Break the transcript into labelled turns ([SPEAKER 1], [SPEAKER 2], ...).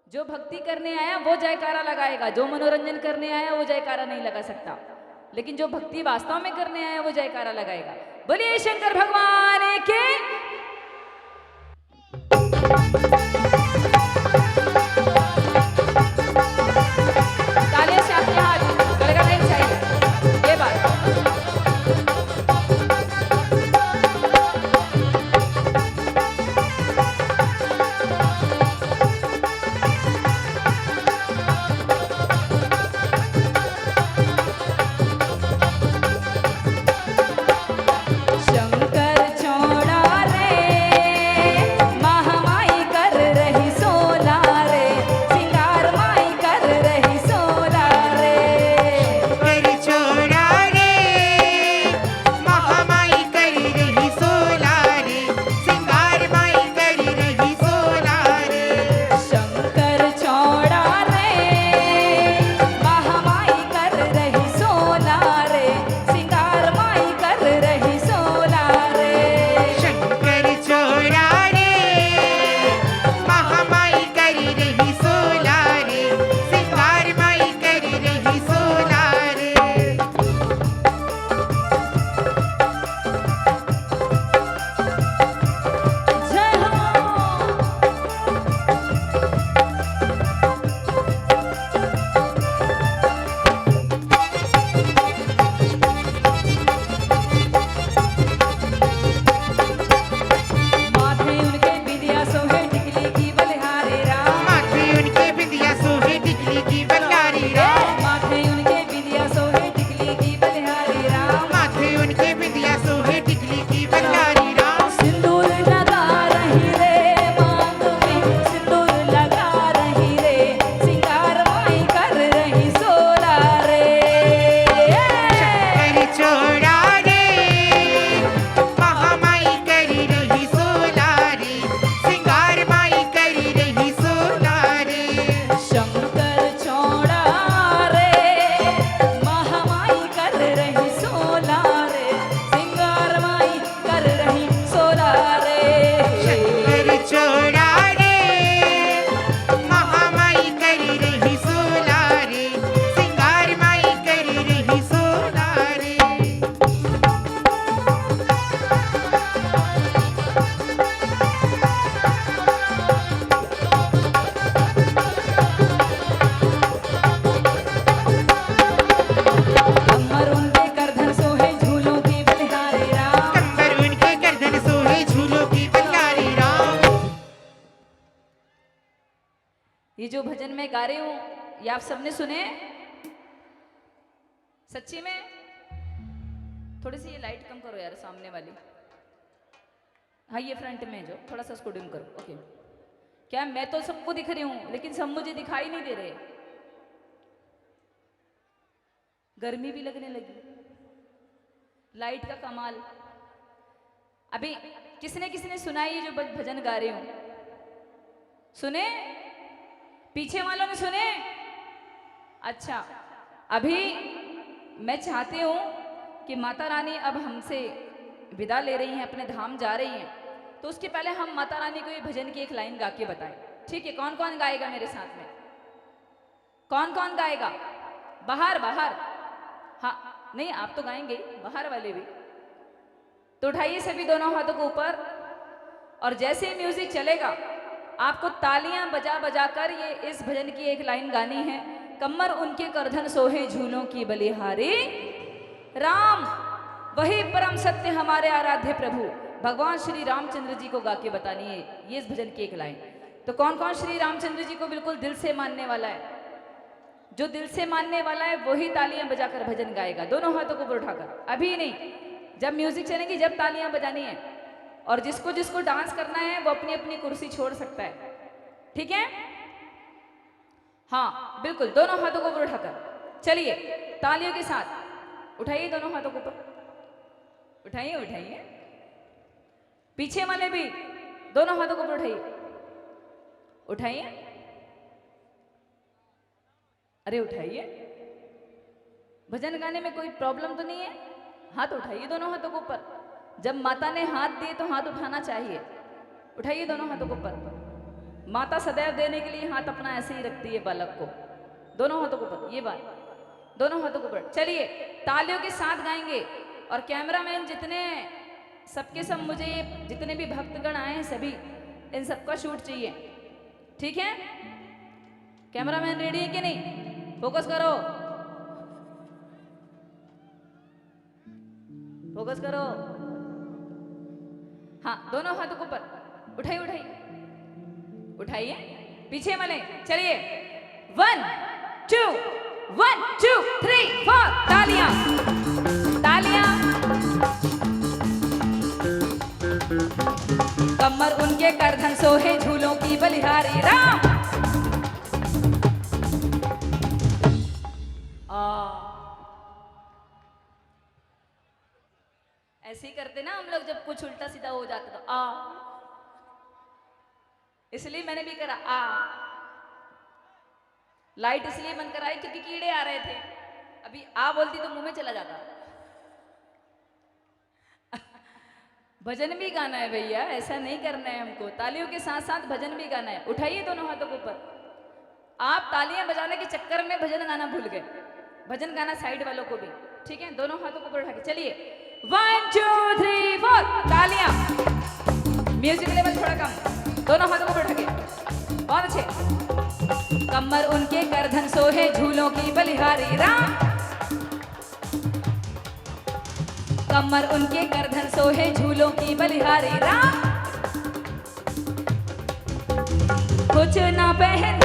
[SPEAKER 1] जो भक्ति करने आया वो जयकारा लगाएगा, जो मनोरंजन करने आया वो जयकारा नहीं लगा सकता, लेकिन जो भक्ति वास्तव में करने आया वो जयकारा लगाएगा। बोलिए शंकर भगवान के। तालियों से आपके हाथ गड़गड़ाने चाहिए, ये बात। ये जो भजन मैं गा रही हूं ये आप सबने सुने? सच्ची में? थोड़ी सी ये लाइट कम करो यार सामने वाली। हाँ ये फ्रंट में जो थोड़ा सा उसको डिम करो। ओके। क्या मैं तो सबको दिख रही हूं लेकिन सब मुझे दिखाई नहीं दे रहे। गर्मी भी लगने लगी, लाइट का कमाल। अभी किसने किसने सुना ये जो भजन गा रही हूं? सुने? पीछे वालों ने सुने? अच्छा, अभी मैं चाहती हूं कि माता रानी अब हमसे विदा ले रही हैं, अपने धाम जा रही हैं, तो उसके पहले हम माता रानी को ये भजन की एक लाइन गा के बताएं। ठीक है? कौन कौन गाएगा मेरे साथ में? कौन कौन गाएगा? बाहर बाहर। हाँ नहीं आप तो गाएंगे, बाहर वाले भी। तो उठाइए सभी दोनों हाथों को ऊपर और जैसे ही म्यूजिक चलेगा आपको तालियां बजा बजा कर ये इस भजन की एक लाइन गानी है। कमर उनके करधन सोहे झूलों की बलिहारी, राम वही परम सत्य हमारे आराध्य प्रभु भगवान श्री रामचंद्र जी को गा के बतानी है ये इस भजन की एक लाइन। तो कौन कौन श्री रामचंद्र जी को बिल्कुल दिल से मानने वाला है? जो दिल से मानने वाला है वही तालियां बजाकर भजन गाएगा। दोनों हाथों को ऊपर उठाकर। अभी नहीं, जब म्यूजिक चलेगी जब तालियां बजानी है। और जिसको जिसको डांस करना है वो अपनी अपनी कुर्सी छोड़ सकता है। ठीक है? हाँ बिल्कुल, दोनों हाथों को ऊपर उठाकर चलिए तालियों के साथ। उठाइए दोनों हाथों को ऊपर, उठाइए उठाइए। पीछे वाले भी दोनों हाथों को ऊपर उठाइए, उठाइए, अरे उठाइए। भजन गाने में कोई प्रॉब्लम तो नहीं है? हाथ उठाइए दोनों हाथों को ऊपर। जब माता ने हाथ दिए तो हाथ उठाना चाहिए। उठाइए दोनों हाथों को ऊपर। माता सदैव देने के लिए हाथ अपना ऐसे ही रखती है बालक को, दोनों हाथों को ऊपर, ये बात, दोनों हाथों को ऊपर। चलिए तालियों के साथ गाएंगे और कैमरामैन जितने सबके सब मुझे ये जितने भी भक्तगण आए हैं सभी इन सबका शूट चाहिए, ठीक है? कैमरामैन रेडी है कि नहीं? फोकस करो, फोकस करो। हाँ दोनों हाथों को ऊपर उठाइए, उठाइए, उठाइए पीछे वाले। चलिए 1 2 1 2 3 4 तालियां, तालियां। कमर उनके करधन सोहे झूलों की बलिहारी राम। ऐसे ही करते ना हम लोग जब कुछ उल्टा सीधा हो जाता तो आ, इसलिए मैंने भी करा आ। लाइट इसलिए बंद कराई क्योंकि कीड़े आ रहे थे, अभी आ बोलती तो मुंह में चला जाता। भजन भी गाना है भैया, ऐसा नहीं करना है हमको, तालियों के साथ साथ भजन भी गाना है। उठाइए दोनों हाथों को ऊपर। आप तालियां बजाने के चक्कर में भजन गाना भूल गए, भजन गाना साइड वालों को भी, ठीक है? दोनों हाथों को ऊपर उठा के चलिए 1 2 3 4 तालियां। म्यूजिक लेवल थोड़ा कम, दोनों हाथों को उठा के, बहुत अच्छे। कमर उनके करधन सोहे झूलों की बलिहारी राम। कमर उनके करधन सोहे झूलों की बलिहारी राम। कुछ ना पहन